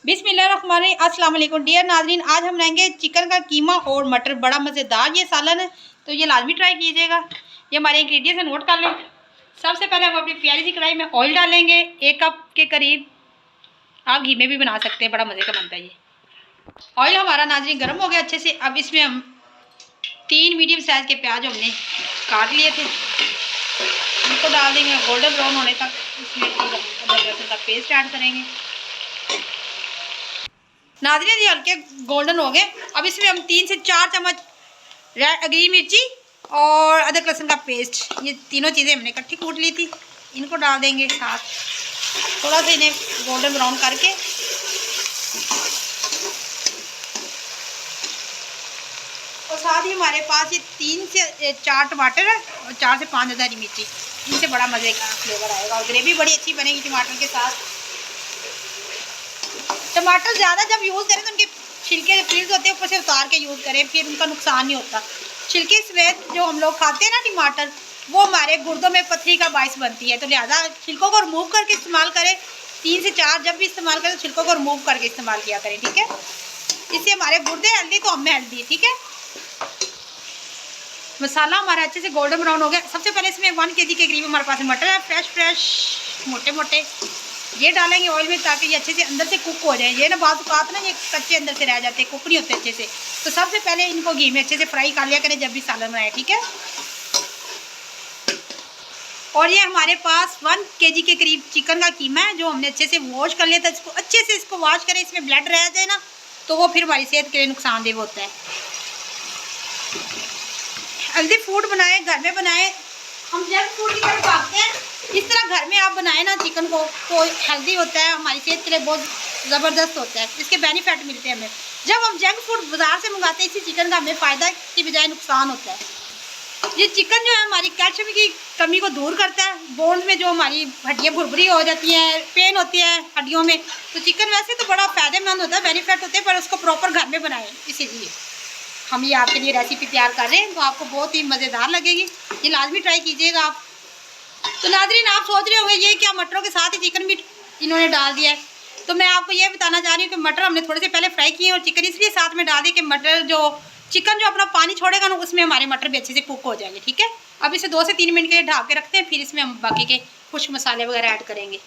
बिस्मिल्लाहिर्रहमानिर्रहीम। अस्सलाम वालेकुम डियर नाज़रीन, आज हम बनाएंगे चिकन का कीमा और मटर। बड़ा मज़ेदार ये सालन है, तो ये लाजमी ट्राई कीजिएगा। ये हमारे इंग्रेडिएंट्स नोट कर लें। सबसे पहले हम अपनी प्यारी सी कढ़ाई में ऑयल डालेंगे 1 कप के करीब। आप घी में भी बना सकते हैं, बड़ा मज़े का बनता है ये। ऑयल हमारा नाज़रीन गर्म हो गया अच्छे से। अब इसमें हम 3 मीडियम साइज़ के प्याज हमने काट लिए थे, इनको डाल देंगे गोल्डन ब्राउन होने तक। इसमें अदरक लहसुन का पेस्ट ऐड करेंगे। नाज़रीन ये हल्के गोल्डन हो गए। अब इसमें हम 3 से 4 चम्मच ग्रीन मिर्ची और अदरक लहसुन का पेस्ट, ये तीनों चीज़ें हमने इकट्ठी कूट ली थी, इनको डाल देंगे साथ। थोड़ा सा इन्हें गोल्डन ब्राउन करके और साथ ही हमारे पास ये 3 से 4 टमाटर है और 4 से 5 हरी मिर्ची। इनसे बड़ा मज़े का फ्लेवर आएगा और ग्रेवी बड़ी अच्छी बनेगी टमाटर के साथ। टमाटर ज़्यादा जब यूज़ करें तो उनके छिलके जो फ्रीज होते हैं ऊपर से उतार के यूज़ करें, फिर उनका नुकसान नहीं होता। छिलके समेत जो हम लोग खाते हैं ना टमाटर, वो हमारे गुर्दों में पथरी का बायस बनती है, तो लिहाजा छिलकों को रिमूव करके इस्तेमाल करें। 3 से 4 जब भी इस्तेमाल करें तो छिलकों को रिमूव करके इस्तेमाल किया करें, ठीक है। इससे हमारे गुर्दे हेल्दी तो हमें हेल्दी, ठीक है। मसाला हमारा अच्छे से गोल्डन ब्राउन हो गया। सबसे पहले इसमें 1 kg के करीब हमारे पास मटर है, फ्रेश मोटे मोटे। ये डालेंगे ऑयल में ताकि ये अच्छे से अंदर से कुक हो जाए। ये ना बात बात ना ये कच्चे अंदर से रह जाते हैं, कुक नहीं होते अच्छे से। तो सबसे पहले इनको घी में अच्छे से फ्राई कर लिया करें जब भी सालन बनाए, ठीक है। और ये हमारे पास 1 kg के करीब चिकन का कीमा है जो हमने अच्छे से वॉश कर लिया था। इसको अच्छे से इसको वॉश करें, इसमें ब्लड रह जाए ना तो वो फिर हमारी सेहत के लिए नुकसानदेह होता है। हेल्दी फूड बनाएं, घर में बनाएं। हम जंक फूड की तरफ भागते हैं, इस तरह घर में आप बनाएं ना चिकन को तो हेल्दी होता है, हमारी सेहत के लिए बहुत ज़बरदस्त होता है, इसके बेनिफिट मिलते हैं हमें। जब हम जंक फूड बाजार से मंगाते हैं इसी चिकन का हमें फ़ायदा की बजाय नुकसान होता है। ये चिकन जो है हमारी कैल्शियम की कमी को दूर करता है। बोन्स में जो हमारी हड्डियाँ भुरभुरी हो जाती हैं, पेन होती है हड्डियों में, तो चिकन वैसे तो बड़ा फ़ायदेमंद होता है, बेनिफिट होते हैं, पर उसको प्रॉपर घर में बनाएं। इसीलिए हम ये आपके लिए रेसिपी तैयार कर रहे हैं, तो आपको बहुत ही मज़ेदार लगेगी। ये लाजमी ट्राई कीजिएगा आप। तो नाज़रीन आप सोच रहे होंगे ये क्या मटरों के साथ ही चिकन भी इन्होंने डाल दिया है, तो मैं आपको ये बताना चाह रही हूँ कि मटर हमने थोड़े से पहले फ्राई किए और चिकन इसलिए साथ में डाल दिए कि मटर जो चिकन जो अपना पानी छोड़ेगा ना उसमें हमारे मटर भी अच्छे से कुक हो जाएंगे, ठीक है। अब इसे 2 से 3 मिनट के लिए ढक के रखते हैं, फिर इसमें हम बाकी के खुश्क मसाले वगैरह ऐड करेंगे।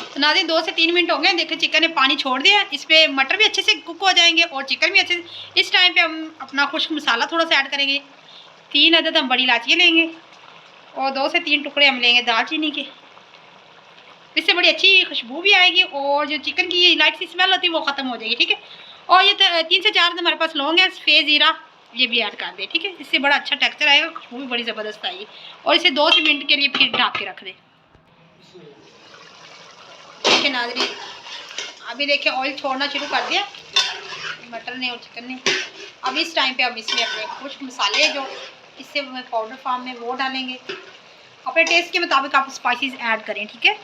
तो नाज़रीन 2 से 3 मिनट हो गए, देखिए चिकन ने पानी छोड़ दिया। इस पर मटर भी अच्छे से कुक हो जाएंगे और चिकन भी अच्छे से। इस टाइम पे हम अपना खुश्क मसाला थोड़ा सा ऐड करेंगे। 3 अदद हम बड़ी इलायचियाँ लेंगे और 2 से 3 टुकड़े हम लेंगे दालचीनी के। इससे बड़ी अच्छी खुशबू भी आएगी और जो चिकन की लाइट सी स्मेल होती है वो ख़त्म हो जाएगी, ठीक है। और ये 3 से 4 हमारे पास लौंग है, सफ़ेद ज़ीरा, ये भी ऐड कर दें, ठीक है। इससे बड़ा अच्छा टेक्सचर आएगा, खुशबू भी बड़ी ज़बरदस्त आएगी। और इसे 2 से मिनट के लिए फिर ढक के रख दें। देखिए नाज़रीन अभी देखिए ऑयल छोड़ना शुरू कर दिया मटर ने और चिकन ने। अब इस टाइम पे अब इसमें अपने खुश्क मसाले जो इससे पाउडर फॉर्म में वो डालेंगे। अपने टेस्ट के मुताबिक आप स्पाइसेस ऐड करें, ठीक है।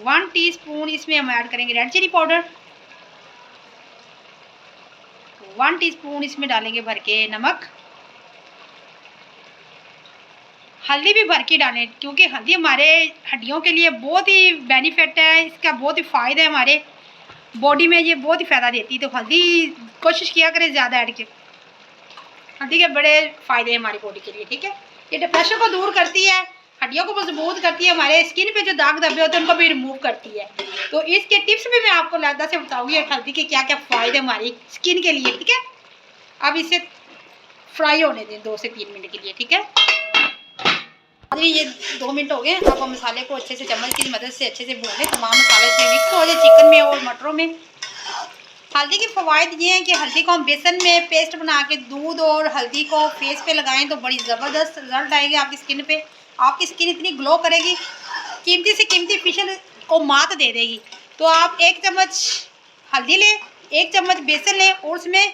1 टीस्पून इसमें हम ऐड करेंगे रेड चिली पाउडर। 1 टीस्पून इसमें डालेंगे भर के नमक। हल्दी भी भर के डालें क्योंकि हल्दी हमारे हड्डियों के लिए बहुत ही बेनिफिट है, इसका बहुत ही फ़ायदा है, हमारे बॉडी में ये बहुत ही फ़ायदा देती है। तो हल्दी कोशिश किया करें ज़्यादा ऐड के। हल्दी के बड़े फ़ायदे हैं हमारी बॉडी के लिए, ठीक है। ये डिप्रेशन को दूर करती है, हड्डियों को मजबूत करती है, हमारे स्किन पे जो दाग धब्बे होते हैं उनको भी रिमूव करती है। तो इसके टिप्स भी मैं आपको लहदा से बताऊँगी हल्दी के क्या क्या फ़ायदे हमारी स्किन के लिए, ठीक है। अब इसे फ्राई होने दें 2 से 3 मिनट के लिए, ठीक है। ये 2 मिनट हो गए। अब हम मसाले को अच्छे से चम्मच की मदद से अच्छे से भून लें, तमाम मसाले इसमें मिक्स हो जाए चिकन में और मटरों में। हल्दी के फ़वाइद ये हैं कि हल्दी को हम बेसन में पेस्ट बना के दूध और हल्दी को फेस पे लगाएं तो बड़ी ज़बरदस्त रिजल्ट आएगी आपकी स्किन पे। आपकी स्किन इतनी ग्लो करेगी, कीमती से कीमती फेशियल को मात दे देगी। तो आप 1 चम्मच हल्दी लें, 1 चम्मच बेसन लें और उसमें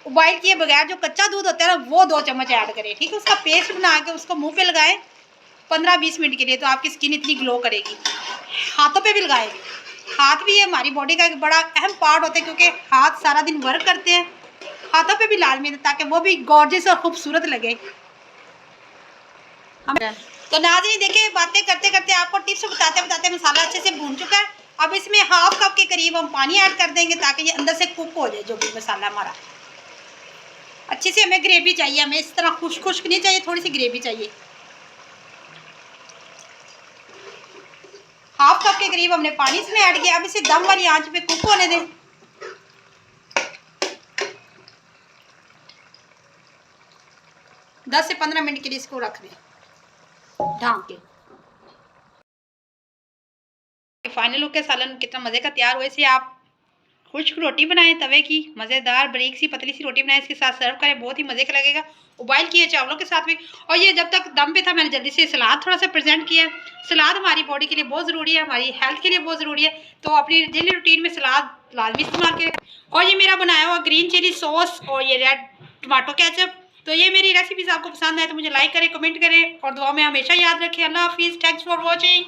उबाइल किए बगैर जो कच्चा दूध होता है ना वो 2 चम्मच ऐड करें, ठीक है। उसका पेस्ट बना के उसको मुंह पे लगाएं 15-20 मिनट के लिए, तो आपकी स्किन इतनी ग्लो करेगी। हाथों पे भी लगाएं, हाथ भी हमारी बॉडी का एक बड़ा अहम पार्ट होता है क्योंकि हाथ सारा दिन वर्क करते हैं। हाथों पे भी लाजमी ताकि वो भी गॉर्जियस और खूबसूरत लगे। हम तो नाज़रीन देखिए, बातें करते करते आपको टिप्स बताते बताते मसाला अच्छे से भून चुका है। अब इसमें हाफ कप के करीब हम पानी ऐड कर देंगे ताकि ये अंदर से कुक हो जाए। जो भी मसाला हमारा अच्छे से, हमें ग्रेवी चाहिए, हमें इस तरह खुश्क खुश्क नहीं चाहिए, थोड़ी सी ग्रेवी चाहिए। हाफ कप के करीब हमने पानी इसमें ऐड किया। अब इसे दम वाली आंच पे कुक होने दें। 10 से 15 मिनट के लिए इसको रख दें ढाँक के। फाइनल लुक है सालन कितना मज़े का तैयार हुआ। इसे आप खुश्क रोटी बनाएं, तवे की मज़ेदार बारीक सी पतली सी रोटी बनाएं, इसके साथ सर्व करें, बहुत ही मज़े का लगेगा। उबाइल किए चावलों के साथ भी। और ये जब तक दम पे था मैंने जल्दी से सलाद थोड़ा सा प्रेजेंट किया। सलाद हमारी बॉडी के लिए बहुत ज़रूरी है, हमारी हेल्थ के लिए बहुत ज़रूरी है, तो अपनी डेली रूटीन में सलाद लाजमी इस्तेमाल करें। और ये मेरा बनाया हुआ ग्रीन चिली सॉस और ये रेड टमाटो केचप। तो ये मेरी रेसिपीज़ आपको पसंद आए तो मुझे लाइक करें, कमेंट करें और दुआ में हमेशा याद रखें। अल्लाह हाफिज़, थैंक्स फॉर वॉचिंग।